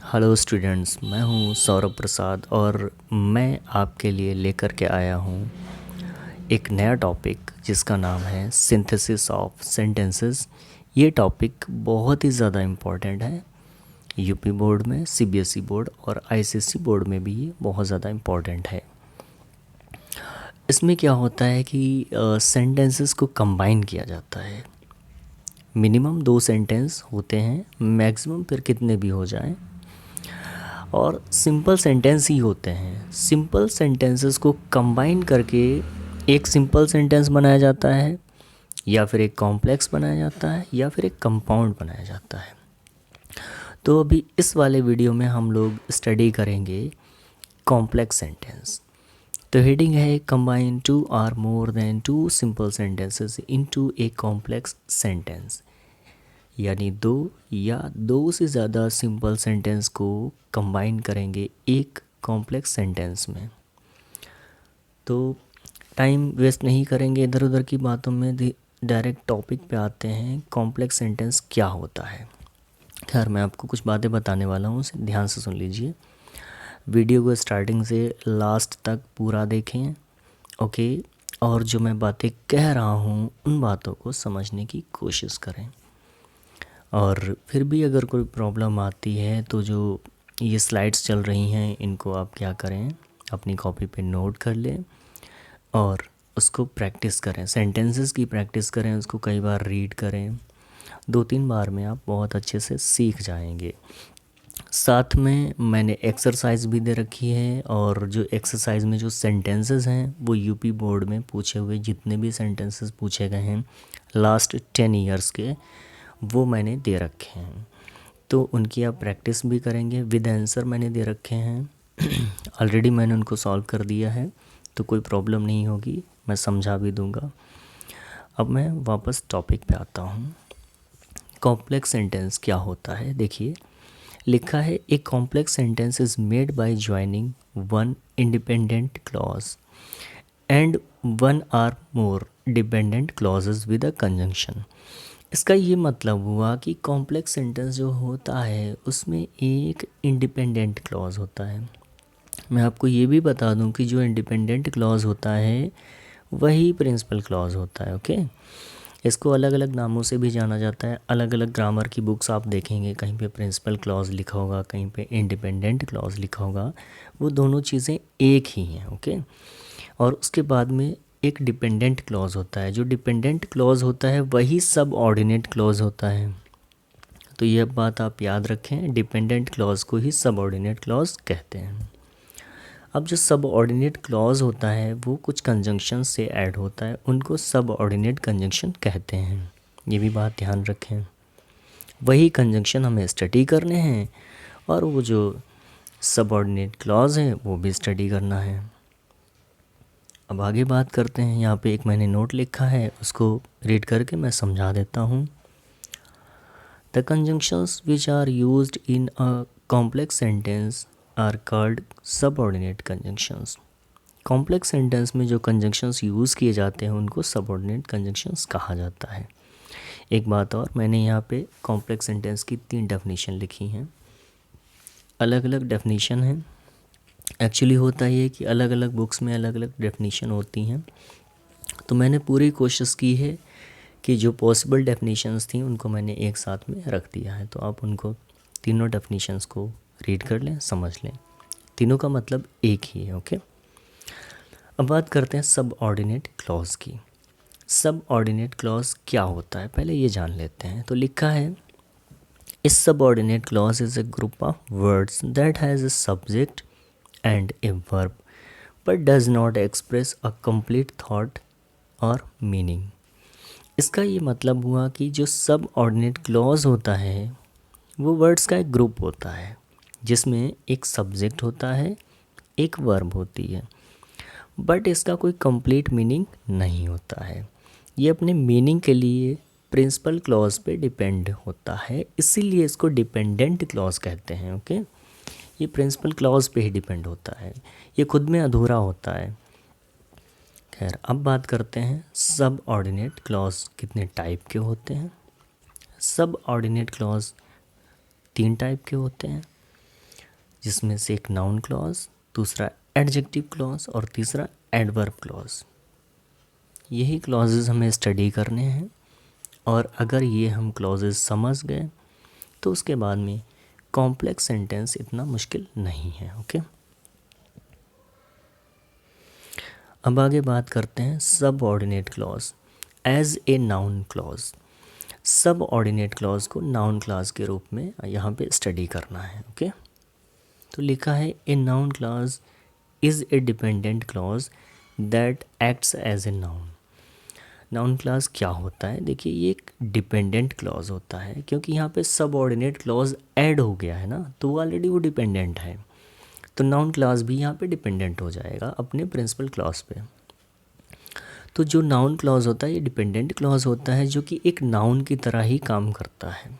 Hello students, मैं हूं सौरभ प्रसाद और मैं आपके लिए लेकर के आया हूं एक नया टॉपिक जिसका नाम है सिंथेसिस ऑफ सेंटेंसेस। ये टॉपिक बहुत ही ज़्यादा इम्पॉर्टेंट है। यूपी बोर्ड में, सीबीएसई बोर्ड और आईसीएसई बोर्ड में भी ये बहुत ज़्यादा इम्पॉर्टेंट है। इसमें क्या होता है कि सेंटेंसेस को कंबाइन किया जाता है। मिनिमम 2 सेंटेंस होते हैं, मैक्सिमम फिर कितने भी हो जाएं, और सिंपल सेंटेंस ही होते हैं। सिंपल सेंटेंसेस को कंबाइन करके एक सिंपल सेंटेंस बनाया जाता है, या फिर एक कॉम्प्लेक्स बनाया जाता है, या फिर एक कंपाउंड बनाया जाता है। तो अभी इस वाले वीडियो में हम लोग स्टडी करेंगे कॉम्प्लेक्स सेंटेंस। तो हेडिंग है कंबाइन 2 और more than 2 simple sentences into ए कॉम्प्लेक्स सेंटेंस, यानी 2 या 2 से ज़्यादा सिंपल सेंटेंस को कंबाइन करेंगे एक कॉम्प्लेक्स सेंटेंस में। तो टाइम वेस्ट नहीं करेंगे इधर उधर की बातों में, डायरेक्ट टॉपिक पे आते हैं। कॉम्प्लेक्स सेंटेंस क्या होता है? खैर, मैं आपको कुछ बातें बताने वाला हूँ, उसे ध्यान से सुन लीजिए। वीडियो को स्टार्टिंग से लास्ट तक पूरा देखें, ओके। और जो मैं बातें कह रहा हूँ उन बातों को समझने की कोशिश करें। और फिर भी अगर कोई प्रॉब्लम आती है तो जो ये स्लाइड्स चल रही हैं इनको आप क्या करें, अपनी कॉपी पे नोट कर लें और उसको प्रैक्टिस करें। सेंटेंसेस की प्रैक्टिस करें, उसको कई बार रीड करें। 2-3 बार में आप बहुत अच्छे से सीख जाएंगे। साथ में मैंने एक्सरसाइज भी दे रखी है, और जो एक्सरसाइज में जो सेंटेंसेस हैं वो यूपी बोर्ड में पूछे हुए जितने भी सेंटेंसेस पूछे गए हैं लास्ट 10 ईयर्स के, वो मैंने दे रखे हैं। तो उनकी आप प्रैक्टिस भी करेंगे। विद आंसर मैंने दे रखे हैं ऑलरेडी मैंने उनको सॉल्व कर दिया है, तो कोई प्रॉब्लम नहीं होगी, मैं समझा भी दूंगा। अब मैं वापस टॉपिक पे आता हूँ। कॉम्प्लेक्स सेंटेंस क्या होता है? देखिए, लिखा है a complex sentence is made by joining one independent clause and one or more dependent clauses with a conjunction. इसका ये मतलब हुआ कि कॉम्प्लेक्स सेंटेंस जो होता है उसमें एक इंडिपेंडेंट क्लॉज होता है। मैं आपको ये भी बता दूं कि जो इंडिपेंडेंट क्लॉज होता है वही प्रिंसिपल क्लॉज होता है, ओके। इसको अलग अलग नामों से भी जाना जाता है। अलग अलग ग्रामर की बुक्स आप देखेंगे, कहीं पे प्रिंसिपल क्लॉज लिखा होगा, कहीं पे इंडिपेंडेंट क्लॉज लिखा होगा। वो दोनों चीज़ें एक ही हैं, ओके। और उसके बाद में एक डिपेंडेंट क्लॉज होता है। जो डिपेंडेंट क्लॉज होता है वही सब ऑर्डिनेट क्लॉज होता है। तो यह बात आप याद रखें, डिपेंडेंट क्लॉज को ही सब ऑर्डिनेट क्लॉज कहते हैं। अब जो सब ऑर्डिनेट क्लॉज होता है वो कुछ कंजंक्शन से ऐड होता है, उनको सब ऑर्डिनेट कंजंक्शन कहते हैं। ये भी बात ध्यान रखें। वही कंजंक्शन हमें स्टडी करने हैं, और वो जो सब ऑर्डिनेट क्लॉज है वो भी स्टडी करना है। अब आगे बात करते हैं। यहाँ पे एक मैंने नोट लिखा है, उसको रीड करके मैं समझा देता हूँ। The conjunctions which are used in a complex sentence are called subordinate conjunctions. Complex sentence में जो कंजंक्शंस यूज़ किए जाते हैं उनको सबऑर्डिनेट कंजंक्शंस कहा जाता है। एक बात और, मैंने यहाँ पे कॉम्प्लेक्स सेंटेंस की 3 डेफिनेशन लिखी हैं। अलग अलग डेफिनेशन हैं। एक्चुअली होता ये है कि अलग अलग बुक्स में अलग अलग डेफिनेशन होती हैं, तो मैंने पूरी कोशिश की है कि जो पॉसिबल डेफिनेशंस थी उनको मैंने एक साथ में रख दिया है। तो आप उनको तीनों डेफिनेशंस को रीड कर लें, समझ लें। तीनों का मतलब एक ही है, ओके। अब बात करते हैं सब ऑर्डिनेट क्लॉज की। सब ऑर्डिनेट क्लॉज क्या होता है पहले ये जान लेते हैं। तो लिखा है, इस सब ordinate clause is a group of words that has a subject and a verb but does not express a complete thought or meaning। इसका ये मतलब हुआ कि जो सब ऑर्डिनेट क्लॉज होता है वो वर्ड्स का एक ग्रुप होता है जिसमें एक सब्जेक्ट होता है, एक वर्ब होती है, बट इसका कोई कंप्लीट मीनिंग नहीं होता है। ये अपने मीनिंग के लिए प्रिंसिपल क्लॉज पे डिपेंड होता है, इसीलिए इसको डिपेंडेंट क्लॉज कहते हैं, ओके। ये प्रिंसिपल क्लॉज पे ही डिपेंड होता है, ये खुद में अधूरा होता है। खैर, अब बात करते हैं सब ऑर्डिनेट क्लॉज कितने टाइप के होते हैं। सब ऑर्डिनेट क्लॉज 3 टाइप के होते हैं। जिसमें से एक नाउन क्लॉज, दूसरा एडजेक्टिव क्लॉज और तीसरा एडवर्ब क्लॉज। यही क्लॉजेज हमें स्टडी करने हैं, और अगर ये हम क्लॉजेज समझ गए तो उसके बाद में कॉम्प्लेक्स सेंटेंस इतना मुश्किल नहीं है। ओके, अब आगे बात करते हैं subordinate clause as a noun clause. Subordinate clause को नाउन क्लॉज के रूप में यहाँ पे स्टडी करना है। ओके, तो लिखा है a noun clause is a dependent clause that acts as a noun. Noun clause क्या होता है? देखिए, ये एक डिपेंडेंट क्लॉज होता है, क्योंकि यहाँ पे सबऑर्डिनेट क्लॉज ऐड हो गया है ना, तो ऑलरेडी वो डिपेंडेंट है, तो नाउन क्लॉज भी यहाँ पे डिपेंडेंट हो जाएगा अपने प्रिंसिपल क्लॉज पे। तो जो नाउन क्लॉज होता है ये डिपेंडेंट क्लॉज होता है, जो कि एक नाउन की तरह ही काम करता है।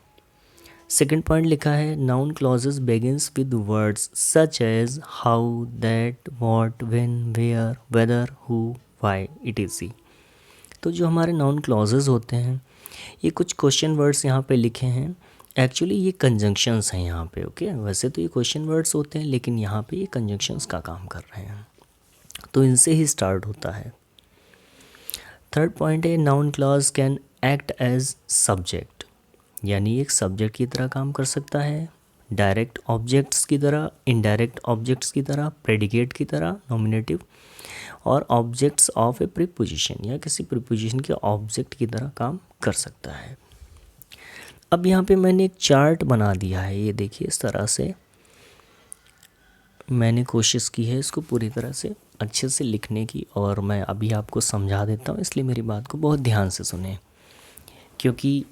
सेकेंड पॉइंट लिखा है noun clauses begins with words such as how, that, what, when, where, whether, who, why, etc. तो जो हमारे नाउन क्लॉजेज होते हैं ये कुछ क्वेश्चन वर्ड्स यहाँ पे लिखे हैं। एक्चुअली ये कंजंक्शंस हैं यहाँ पे। ओके, वैसे तो ये क्वेश्चन वर्ड्स होते हैं, लेकिन यहाँ पे ये कंजंक्शंस का काम कर रहे हैं, तो इनसे ही स्टार्ट होता है। थर्ड पॉइंट है noun clause can act as subject, यानी एक सब्जेक्ट की तरह काम कर सकता है, डायरेक्ट ऑब्जेक्ट्स की तरह, इनडायरेक्ट ऑब्जेक्ट्स की तरह, प्रेडिकेट की तरह, नॉमिनेटिव, और ऑब्जेक्ट्स ऑफ ए प्रीपोजिशन या किसी प्रीपोजिशन के ऑब्जेक्ट की तरह काम कर सकता है। अब यहाँ पे मैंने एक चार्ट बना दिया है, ये देखिए इस तरह से मैंने कोशिश की है इसको पूरी तरह से अच्छे से लिखने की, और मैं अभी आपको समझा देता हूँ, इसलिए मेरी बात को बहुत ध्यान से सुने, क्योंकि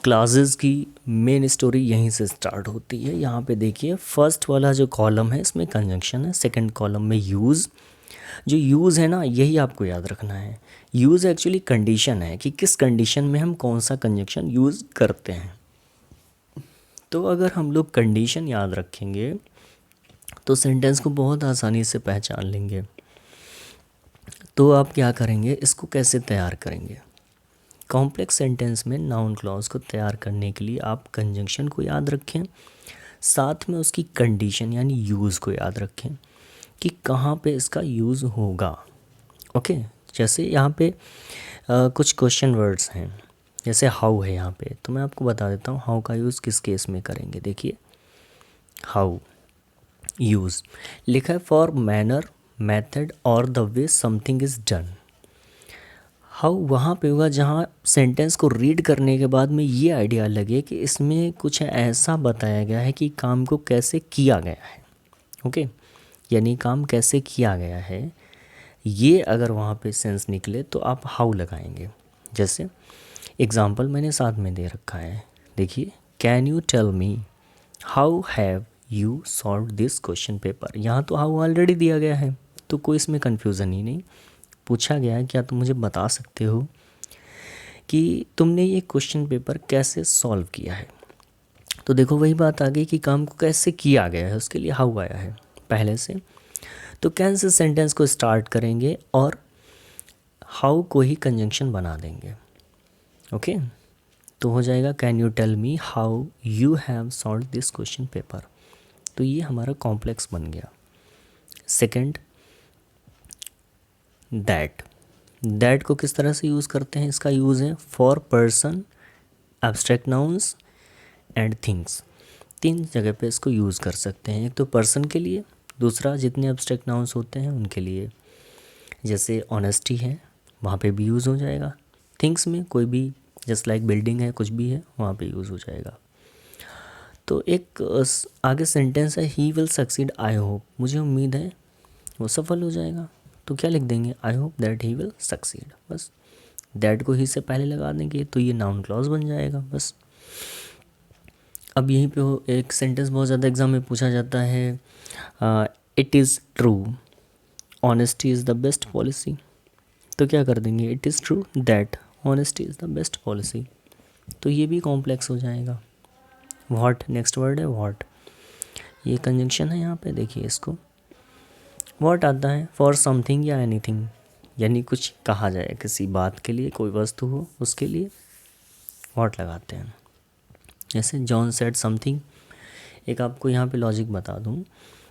क्लासेस की मेन स्टोरी यहीं से स्टार्ट होती है। यहाँ पे देखिए फर्स्ट वाला जो कॉलम है इसमें कंजंक्शन है, सेकंड कॉलम में यूज़। जो यूज़ है ना, यही आपको याद रखना है। यूज़ एक्चुअली कंडीशन है कि किस कंडीशन में हम कौन सा कंजंक्शन यूज़ करते हैं। तो अगर हम लोग कंडीशन याद रखेंगे तो सेंटेंस को बहुत आसानी से पहचान लेंगे। तो आप क्या करेंगे, इसको कैसे तैयार करेंगे? कॉम्प्लेक्स सेंटेंस में नाउन क्लॉज को तैयार करने के लिए आप कंजंक्शन को याद रखें, साथ में उसकी कंडीशन यानी यूज़ को याद रखें कि कहाँ पे इसका यूज़ होगा। ओके, जैसे यहाँ पे कुछ क्वेश्चन वर्ड्स हैं, जैसे हाउ है यहाँ पे, तो मैं आपको बता देता हूँ हाउ का यूज़ किस केस में करेंगे। देखिए हाउ यूज़ लिखा है फॉर मैनर, मेथड और the way something is done. How वहाँ पे होगा जहाँ सेंटेंस को रीड करने के बाद में ये आइडिया लगे कि इसमें कुछ ऐसा बताया गया है कि काम को कैसे किया गया है। ओके, यानी काम कैसे किया गया है, ये अगर वहाँ पे सेंस निकले तो आप हाउ लगाएंगे। जैसे एग्ज़ाम्पल मैंने साथ में दे रखा है, देखिए can you tell me how have you solve this question paper. यहाँ तो हाउ ऑलरेडी दिया गया है, तो कोई इसमें कन्फ्यूज़न ही नहीं। पूछा गया है क्या तुम मुझे बता सकते हो कि तुमने ये क्वेश्चन पेपर कैसे सॉल्व किया है। तो देखो वही बात आ गई कि काम को कैसे किया गया है, उसके लिए हाउ आया है पहले से। तो कैन से सेंटेंस को स्टार्ट करेंगे और हाउ को ही कंजंक्शन बना देंगे। ओके, तो हो जाएगा can you tell me how you have solve this question paper. तो ये हमारा कॉम्प्लेक्स बन गया। सेकंड दैट, दैट को किस तरह से यूज़ करते हैं? इसका यूज़ है for person, abstract nouns and things. तीन जगह पे इसको यूज़ कर सकते हैं। एक तो पर्सन के लिए, दूसरा जितने एब्स्ट्रैक्ट नाउन्स होते हैं उनके लिए, जैसे ऑनेस्टी है वहाँ पे भी यूज़ हो जाएगा। थिंग्स में कोई भी, जस्ट लाइक बिल्डिंग है, कुछ भी है वहाँ पे यूज़ हो जाएगा। तो एक आगे सेंटेंस है he will succeed I hope, मुझे उम्मीद है वो सफल हो जाएगा। तो क्या लिख देंगे, I hope that he will succeed. बस दैट को ही से पहले लगा देंगे तो ये नाउन क्लॉज बन जाएगा बस। अब यहीं पे एक सेंटेंस बहुत ज़्यादा एग्जाम में पूछा जाता है, it is true honesty is the best policy. तो क्या कर देंगे, it is true that honesty is the best policy. तो ये भी कॉम्प्लेक्स हो जाएगा। व्हाट, नेक्स्ट वर्ड है व्हाट, ये कंजंक्शन है यहाँ पे, देखिए इसको। व्हाट आता है फॉर समथिंग या एनीथिंग, यानी कुछ कहा जाए किसी बात के लिए, कोई वस्तु हो उसके लिए व्हाट लगाते हैं। जैसे जॉन सेड समथिंग एक आपको यहाँ पे लॉजिक बता दूँ,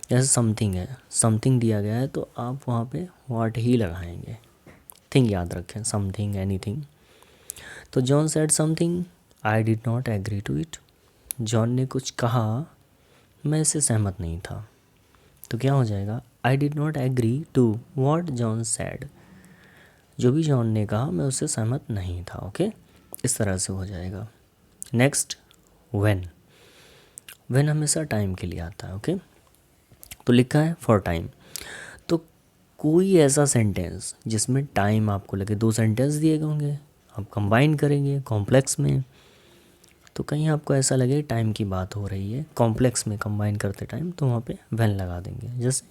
जैसे समथिंग है, समथिंग दिया गया है तो आप वहाँ पे व्हाट ही लगाएंगे। थिंग याद रखें, समथिंग, एनीथिंग। तो John said something, I did not agree to it. John ने कुछ कहा, मैं इससे सहमत नहीं था। तो क्या हो जाएगा, I did not agree to what John said. जो भी जॉन ने कहा मैं उससे सहमत नहीं था। ओके, इस तरह से हो जाएगा। Next, when. व्हेन हमेशा टाइम के लिए आता है। ओके, तो लिखा है फॉर टाइम। तो कोई ऐसा सेंटेंस जिसमें टाइम आपको लगे, दो सेंटेंस दिए गए होंगे, आप कंबाइन करेंगे कॉम्प्लेक्स में, तो कहीं आपको ऐसा लगे टाइम की बात हो रही है कॉम्प्लेक्स में कंबाइन करते टाइम, तो वहाँ पे व्हेन लगा देंगे। जैसे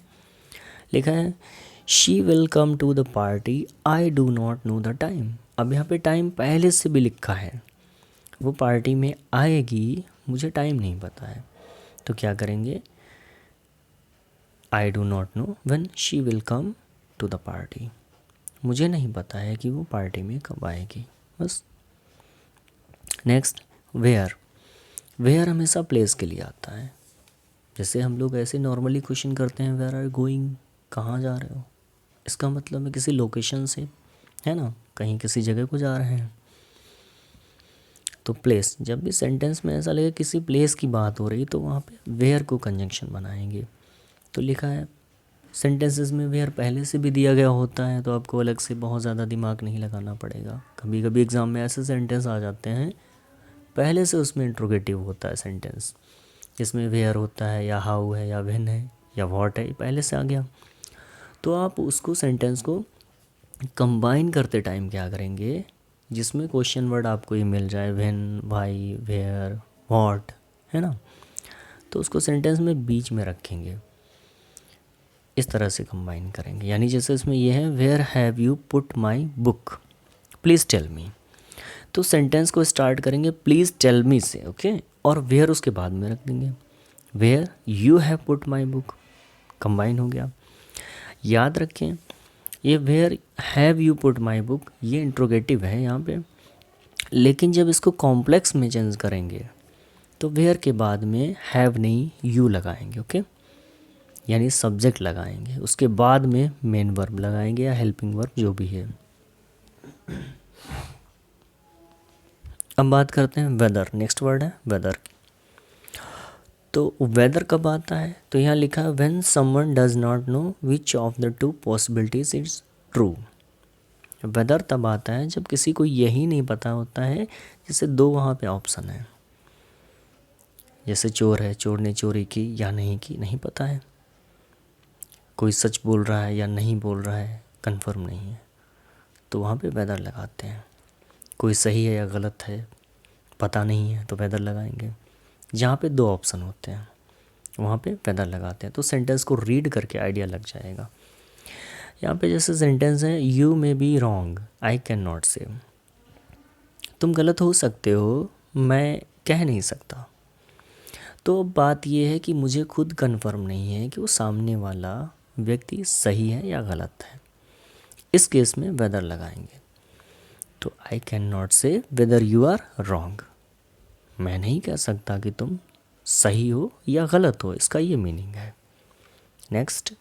लिखा है she will come to the party, I do not know the time. अब यहाँ पे टाइम पहले से भी लिखा है, वो पार्टी में आएगी, मुझे टाइम नहीं पता है। तो क्या करेंगे, I do not know when she will come to the party. मुझे नहीं पता है कि वो पार्टी में कब आएगी, बस। Next, where. वेयर हमेशा प्लेस के लिए आता है। जैसे हम लोग ऐसे नॉर्मली क्वेश्चन करते हैं, वेयर आर यू गोइंग, कहाँ जा रहे हो, इसका मतलब है किसी लोकेशन से, है ना, कहीं किसी जगह को जा रहे हैं। तो प्लेस, जब भी सेंटेंस में ऐसा लगे किसी प्लेस की बात हो रही तो वहाँ पे वेयर को कंजंक्शन बनाएंगे। तो लिखा है सेंटेंसेस में वेयर पहले से भी दिया गया होता है, तो आपको अलग से बहुत ज़्यादा दिमाग नहीं लगाना पड़ेगा। कभी कभी एग्ज़ाम में ऐसे सेंटेंस आ जाते हैं पहले से उसमें इंट्रोगेटिव होता है सेंटेंस, जिसमें वेयर होता है या हाउ है या व्हेन है या व्हाट है, पहले से आ गया। तो आप उसको सेंटेंस को कंबाइन करते टाइम क्या करेंगे, जिसमें क्वेश्चन वर्ड आपको ये मिल जाए, व्हेन, व्हाई, वेयर, व्हाट, है ना, तो उसको सेंटेंस में बीच में रखेंगे, इस तरह से कंबाइन करेंगे। यानी जैसे इसमें ये है, where have you put my book, please tell me. तो सेंटेंस को स्टार्ट करेंगे प्लीज़ टेल मी से, ओके, और वेयर उसके बाद में रख देंगे, where you have put my book, combine हो गया। याद रखें ये where have you put my book ये इंट्रोगेटिव है यहाँ पे, लेकिन जब इसको कॉम्प्लेक्स में चेंज करेंगे तो वेयर के बाद में हैव नहीं यू लगाएंगे। ओके, यानी सब्जेक्ट लगाएंगे, उसके बाद में मेन वर्ब लगाएंगे या हेल्पिंग वर्ब जो भी है। अब बात करते हैं वेदर। नेक्स्ट वर्ड है वेदर। तो वेदर कब आता है, तो यहाँ लिखा है when someone does not know which of the two possibilities is true. Whether तब आता है जब किसी को यही नहीं पता होता है, जैसे दो वहाँ पे ऑप्शन है, जैसे चोर है, चोर ने चोरी की या नहीं की नहीं पता है, कोई सच बोल रहा है या नहीं बोल रहा है कंफर्म नहीं है, तो वहाँ पे वेदर लगाते हैं। कोई सही है या गलत है पता नहीं है तो वेदर लगाएंगे। जहाँ पे दो ऑप्शन होते हैं वहाँ पे वेदर लगाते हैं। तो सेंटेंस को रीड करके आइडिया लग जाएगा। यहाँ पे जैसे सेंटेंस है you may be wrong I can not से, तुम गलत हो सकते हो मैं कह नहीं सकता। तो बात यह है कि मुझे खुद कंफर्म नहीं है कि वो सामने वाला व्यक्ति सही है या गलत है, इस केस में वेदर लगाएंगे। तो आई कैन नॉट से वेदर यू आर रॉन्ग, मैं नहीं कह सकता कि तुम सही हो या गलत हो, इसका ये मीनिंग है। Next,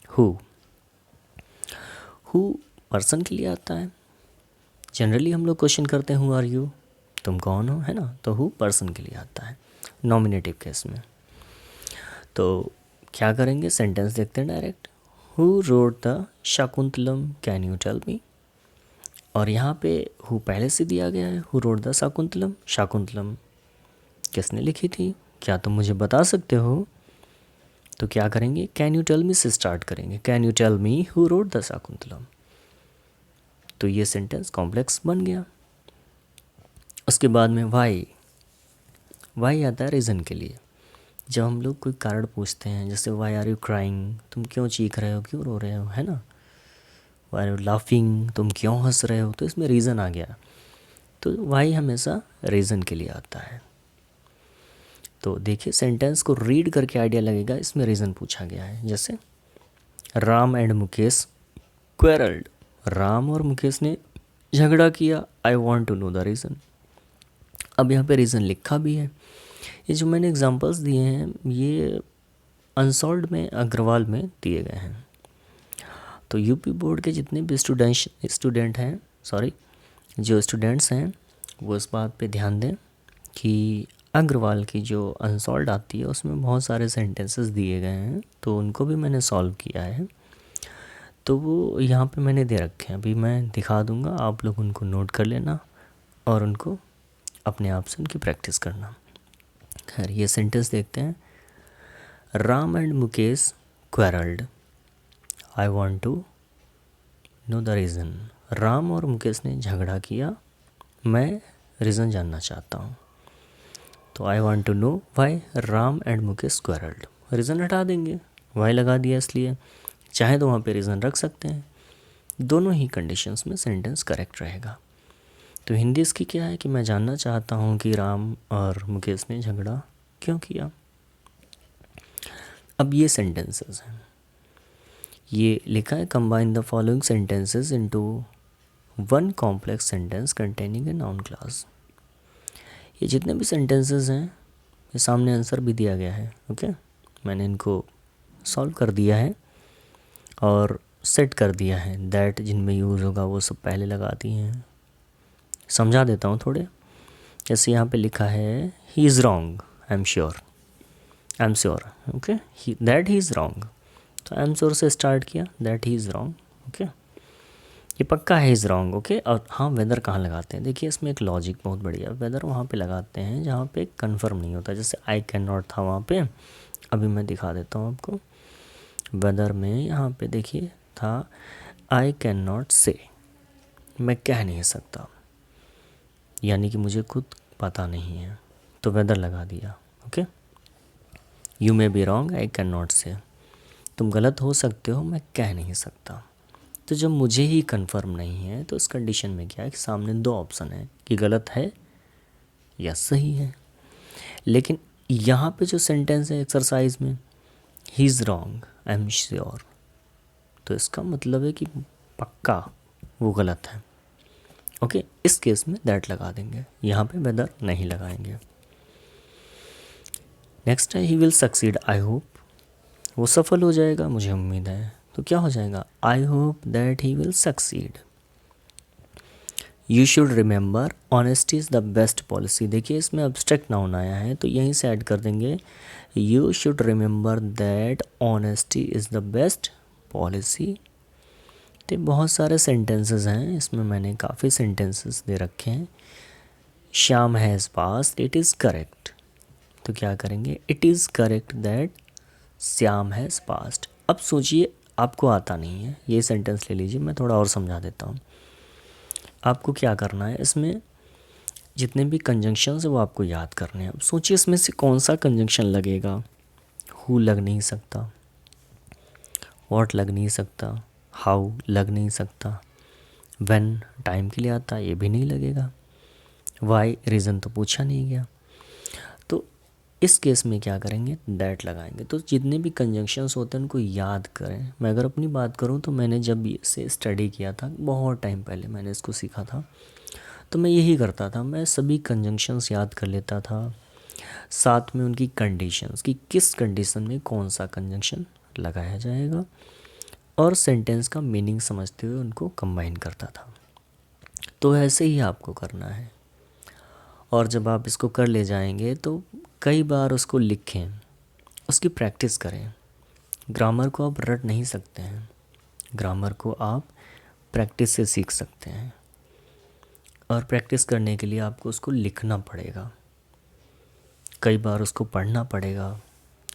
who. हु पर्सन के लिए आता है। जनरली हम लोग क्वेश्चन करते हैं हु आर यू, तुम कौन हो, है ना, तो हु पर्सन के लिए आता है नॉमिनेटिव केस में। तो क्या करेंगे, सेंटेंस देखते हैं direct, who wrote the Shakuntalam can you tell me. और यहाँ पे हु पहले से दिया गया है, who wrote the Shakuntalam, Shakuntalam किसने लिखी थी, क्या तुम मुझे बता सकते हो। तो क्या करेंगे, कैन यू टेल मी से स्टार्ट करेंगे, can you tell me who wrote the Shakuntalam. तो ये सेंटेंस कॉम्प्लेक्स बन गया। उसके बाद में वाई। वाई आता है रीज़न के लिए। जब हम लोग कोई कारण पूछते हैं, जैसे वाई आर यू क्राइंग, तुम क्यों चीख रहे हो, क्यों रो रहे हो, है ना, वाई आर यू लाफिंग, तुम क्यों हंस रहे हो, तो इसमें रीज़न आ गया। तो वाई हमेशा रीज़न के लिए आता है। तो देखिए सेंटेंस को रीड करके आइडिया लगेगा, इसमें रीज़न पूछा गया है। जैसे राम एंड मुकेश क्वेरल्ड, राम और मुकेश ने झगड़ा किया, I want to know the reason. अब यहाँ पे रीज़न लिखा भी है, ये जो मैंने एग्जांपल्स दिए हैं ये अनसॉल्व्ड में अग्रवाल में दिए गए हैं। तो यूपी बोर्ड के जितने भी स्टूडेंट हैं जो स्टूडेंट्स हैं वो इस बात पे ध्यान दें कि अग्रवाल की जो अनसॉल्व्ड आती है उसमें बहुत सारे सेंटेंसेस दिए गए हैं, तो उनको भी मैंने सॉल्व किया है। तो वो यहाँ पे मैंने दे रखे हैं, अभी मैं दिखा दूँगा, आप लोग उनको नोट कर लेना और उनको अपने आप से उनकी प्रैक्टिस करना। खैर ये सेंटेंस देखते हैं। Ram and Mukesh quarrelled, I want to know the reason. Ram और मुकेश ने झगड़ा किया, मैं रीज़न जानना चाहता हूँ। तो I want to know why Ram and Mukesh quarrelled, reason हटा देंगे, वाई लगा दिया इसलिए, चाहे तो वहाँ पे रीज़न रख सकते हैं। दोनों ही कंडीशंस में सेंटेंस करेक्ट रहेगा। तो हिंदी इसकी क्या है कि मैं जानना चाहता हूँ कि राम और मुकेश ने झगड़ा क्यों किया। अब ये सेंटेंसेस हैं, ये लिखा है combine the following sentences into one complex sentence containing a noun class. ये जितने भी सेंटेंसेस हैं ये सामने आंसर भी दिया गया है। ओके, मैंने इनको सॉल्व कर दिया है और सेट कर दिया है। दैट जिनमें यूज़ होगा वो सब पहले लगा दिए हैं। समझा देता हूँ थोड़े। जैसे यहाँ पे लिखा है he is wrong, I am sure. Okay, that he is wrong, तो आई एम श्योर से स्टार्ट किया, that he is wrong. Okay, ये पक्का है इज़ रॉन्ग। ओके, और हाँ वेदर कहाँ लगाते हैं, देखिए इसमें एक लॉजिक बहुत बढ़िया। वेदर वहाँ पे लगाते हैं जहाँ पे कंफर्म नहीं होता, जैसे आई कैन नॉट था वहाँ पे। अभी मैं दिखा देता हूँ आपको। वेदर में यहाँ पे देखिए था आई कैन नॉट से, मैं कह नहीं सकता, यानी कि मुझे खुद पता नहीं है, तो वेदर लगा दिया। Okay, you may be wrong I can not से, तुम गलत हो सकते हो, मैं कह नहीं सकता। तो जब मुझे ही कंफर्म नहीं है तो इस कंडीशन में क्या है कि सामने दो ऑप्शन है कि गलत है या सही है। लेकिन यहाँ पे जो सेंटेंस है एक्सरसाइज में, he is wrong I am sure, तो इसका मतलब है कि पक्का वो गलत है। ओके, इस केस में दैट लगा देंगे, यहाँ पे वेदर नहीं लगाएंगे। नेक्स्ट है he will succeed, I hope, वो सफल हो जाएगा मुझे उम्मीद है, तो क्या हो जाएगा I hope that he will succeed. You should remember honesty is the best policy, देखिए इसमें अब्स्ट्रैक्ट नाउन आया है तो यहीं से ऐड कर देंगे you should remember that honesty is the best policy. तो बहुत सारे सेंटेंसेस हैं, इसमें मैंने काफ़ी सेंटेंसेस दे रखे हैं। Shyam has past, it is correct, तो क्या करेंगे it is correct that Shyam has past. अब सोचिए आपको आता नहीं है, ये सेंटेंस ले लीजिए, मैं थोड़ा और समझा देता हूँ। आपको क्या करना है, इसमें जितने भी कंजंक्शंस है वो आपको याद करने हैं। अब सोचिए इसमें से कौन सा कंजंक्शन लगेगा। हु लग नहीं सकता, व्हाट लग नहीं सकता, हाउ लग नहीं सकता, व्हेन टाइम के लिए आता ये भी नहीं लगेगा, वाई रीज़न तो पूछा नहीं गया। तो इस केस में क्या करेंगे दैट लगाएंगे। तो जितने भी कंजंक्शंस होते हैं उनको याद करें। मैं अगर अपनी बात करूं तो मैंने जब इसे स्टडी किया था बहुत टाइम पहले मैंने इसको सीखा था, तो मैं यही करता था, मैं सभी कंजंक्शंस याद कर लेता था, साथ में उनकी कंडीशंस कि किस कंडीशन में कौन सा कंजंक्शन लगाया जाएगा, और सेंटेंस का मीनिंग समझते हुए उनको कंबाइन करता था। तो ऐसे ही आपको करना है। और जब आप इसको कर ले जाएंगे तो कई बार उसको लिखें, उसकी प्रैक्टिस करें। ग्रामर को आप रट नहीं सकते हैं, ग्रामर को आप प्रैक्टिस से सीख सकते हैं, और प्रैक्टिस करने के लिए आपको उसको लिखना पड़ेगा, कई बार उसको पढ़ना पड़ेगा,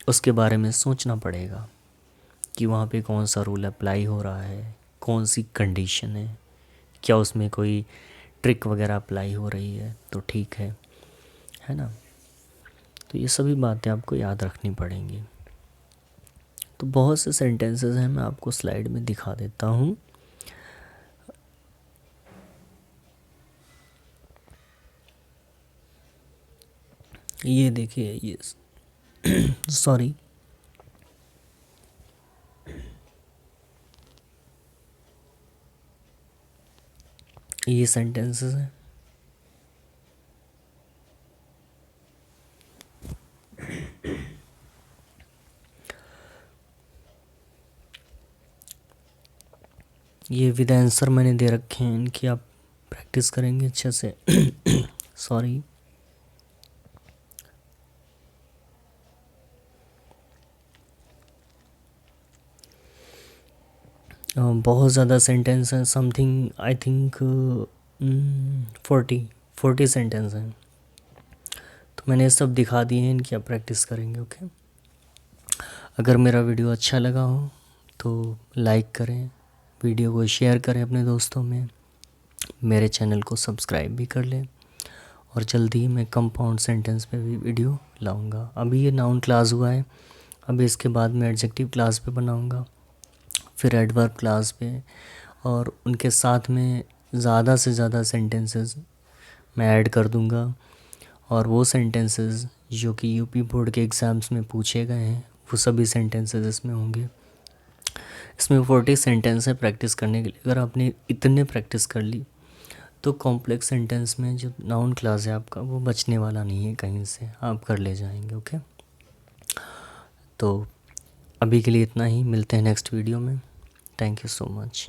उसके बारे में सोचना पड़ेगा कि वहाँ पे कौन सा रूल अप्लाई हो रहा है, कौन सी कंडीशन है, क्या उसमें कोई ट्रिक वगैरह अप्लाई हो रही है तो ठीक है ना। तो ये सभी बातें आपको याद रखनी पड़ेंगी। तो बहुत से सेंटेंसेस हैं, मैं आपको स्लाइड में दिखा देता हूँ। ये देखिए, ये सॉरी ये सेंटेंसेस हैं। ये विद आंसर मैंने दे रखे हैं, इनकी आप प्रैक्टिस करेंगे अच्छे से। सॉरी। बहुत ज़्यादा सेंटेंस हैं, समथिंग आई थिंक 40 सेंटेंस हैं, तो मैंने सब दिखा दिए हैं, इनकी आप प्रैक्टिस करेंगे। ओके। अगर मेरा वीडियो अच्छा लगा हो तो लाइक करें, वीडियो को शेयर करें अपने दोस्तों में, मेरे चैनल को सब्सक्राइब भी कर लें, और जल्दी ही मैं कंपाउंड सेंटेंस पे भी वीडियो लाऊंगा। अभी ये नाउन क्लास हुआ है, अभी इसके बाद मैं एडजेक्टिव क्लास पे बनाऊंगा, फिर एडवर्ब क्लास पे, और उनके साथ में ज़्यादा से ज़्यादा सेंटेंसेस मैं ऐड कर दूंगा। और वो सेंटेंसेस जो कि यूपी बोर्ड के एग्ज़ाम्स में पूछे गए हैं वो सभी सेंटेंसेस इसमें होंगे। इसमें 40 सेंटेंस है प्रैक्टिस करने के लिए। अगर आपने इतने प्रैक्टिस कर ली तो कॉम्प्लेक्स सेंटेंस में जो नाउन क्लास है आपका वो बचने वाला नहीं है, कहीं से आप कर ले जाएंगे। ओके। तो अभी के लिए इतना ही, मिलते हैं नेक्स्ट वीडियो में। Thank you so much.